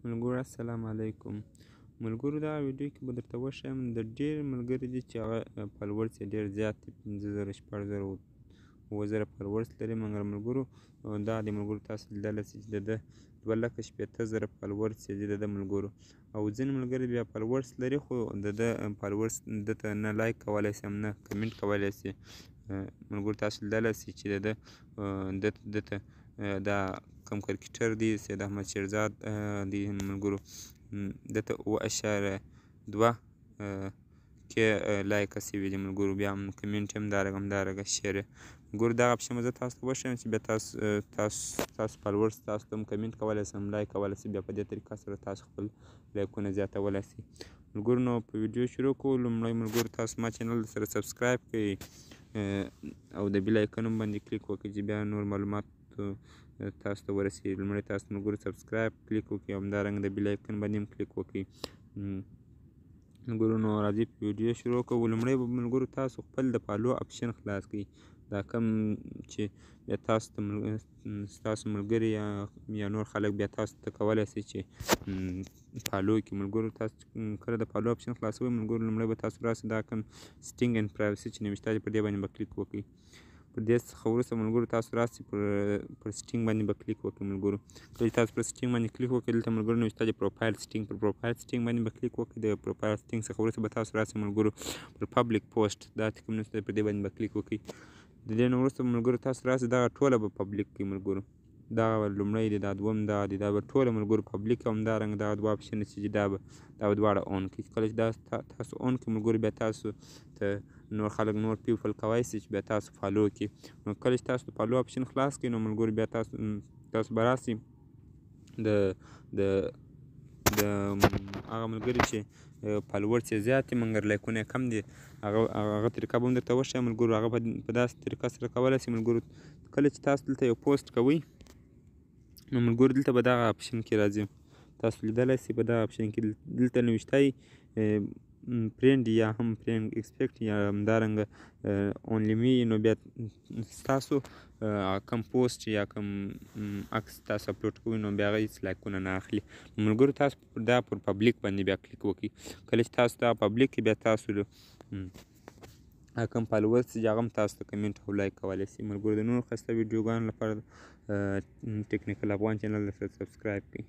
ملګرو السلام علیکم. ملګرو دغه ویډیو کې به درته وښیم د ډېر ملګري دي چې هغه فالوورز یې ډېر زیات دي، 50,000 شپږ اووه فالوورز لري. مګر ملګرو دا د ملګرو تاسو لیدلی شئ چې د ده 2,60,000 فالوورز چې دي د ده ملګرو. او ځینې ملګري بیا فالوورز لري خو د ده فالوورز ده ته نه لایک کولی شي هم نه کمنټ کولی شي. ملګرو تاسو لیدلی شئ چې ده ته دا کوم کرکټر دی سید احمد شیرزاد دی ملګرو، ده ته 7.2 کې لایکه شوي دي ملګرو. بیا هم کمنټ هم همدارنګه شیر ملګرو. دغه اپشن به زه تاسو ته وښیم چې بیا تاسو فالوورز تاسو ته هم کمنټ کولی شي هم لایک کولی شي. بیا په دې طریقه سره تاسو خپل لایکونه زیاتولی شي ملګرو. نو په ویډیو شروع کوو. لومړی ملګرو تاسو ما چینل سره سبسکرایب کړئ او د بیل آیکن هم باندې کلیک وکړئ چې بیا نور معلومات تاسو ته ورسېږي. لومړی تاسو ملګرو سبسکرایب کلیک وکړئ او همدارنګه د بیل آیکن باندې هم کلیک وکړئ ملګرو. نو راځئ په ویډیو شروع کوو. لومړی به ملګرو تاسو خپل د فالو اپشن خلاص کړئ. دا کوم چې بیا تاسو ته ستاسو ملګري یا نور خلک بیا تاسو ته کولی شي چې فالو کړي ملګرو. تاسو کله د فالو اپشن خلاصوئ ملګرو، لومړی به تاسو راسئ دا کوم سیټینګ اینډ پرایوسي چې نوشته دی په دې باندې به کلیک وکړئ. پر دې څخه وروسته ملګرو تاسو راسئ پر سیټینګ باندې به کلیک وکړئ ملګرو. کله چې تاسو پر سیټینګ باندې کلیک وکړئ دلته ملګرو نوشته دی پروفایل سیټینګ. پر پروفایل سیټینګ باندې به کلیک وکړئ. د پروفایل سیټینګ څخه وروسته به تاسو راسئ ملګرو پر پبلیک پوسټ دا چې کوم نوشته دی پر دې باندې به کلیک وکړئ. د دې نه وروسته ملګرو تاسو راسئ دغه ټوله به پبلیک کړئ ملګرو. دا لومړی دی، دا دوم دا دی، دا به ټوله ملګرو پبلیک او همدارنګه دغه دوه اپشن چې دي دا به دواړه اون کړئ. کله چې دا تاسو اون کړئ ملګرو بیا تاسو ته نور خلک نور پیپل کولی شي چې بیا تاسو فالو کړي. نو کله چې تاسو د فالو اپشن خلاص کړئ نو ملګرو بیا تاسو به راسئ د هغه ملګري چې فالوورز یې زیات دي مګر لایکونه یې کم دي هغه طریقه به هم درته وښیم ملګرو. هغه په داسې طریقه سره کولی شئ ملګرو. کله چې تاسو دلته یو پوسټ کوئ نو ملګرو دلته به دغه اپشن کې راځي. تاسو لیدلی شئ په دغه اپشن کې دلته نوشته فرینډ یا هم فرینډ ایکسپیکټ یا همدارنګه اونلی می. نو بیا ستاسو کوم پوسټ یا کوم عکس تاسو اپلوډ کوئ نو بیا هغه هېڅ لایکونه نه اخلي ملګرو. تاسو دا پر پبلیک باندې بیا کلیک وکړئ. کله چې تاسو دا پبلیک کړئ بیا تاسو کوم فالوورز چې هغه هم تاسو ته کمنټ او لایک کولی شي ملګرو. د نورو ښایسته ویډیوګانو لپاره ټیکنیکل افغان چینل سره سبسکرایب کړئ.